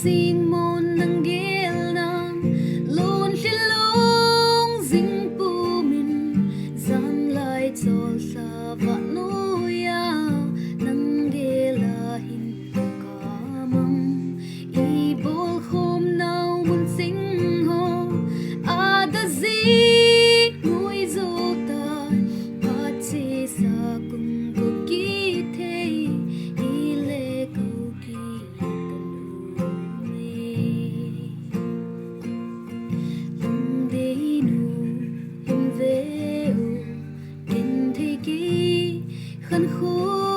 xin môn nâng ghé nam luôn khi lung dinh pu min gian lại cho sa và nuôi nâng ghé là hin cả mong i bol hôm nào muốn sinh ho ada gì nuôi dấu ta phát chỉ sa cùng cô kỹ thế i lệ câu kỹ khăn khô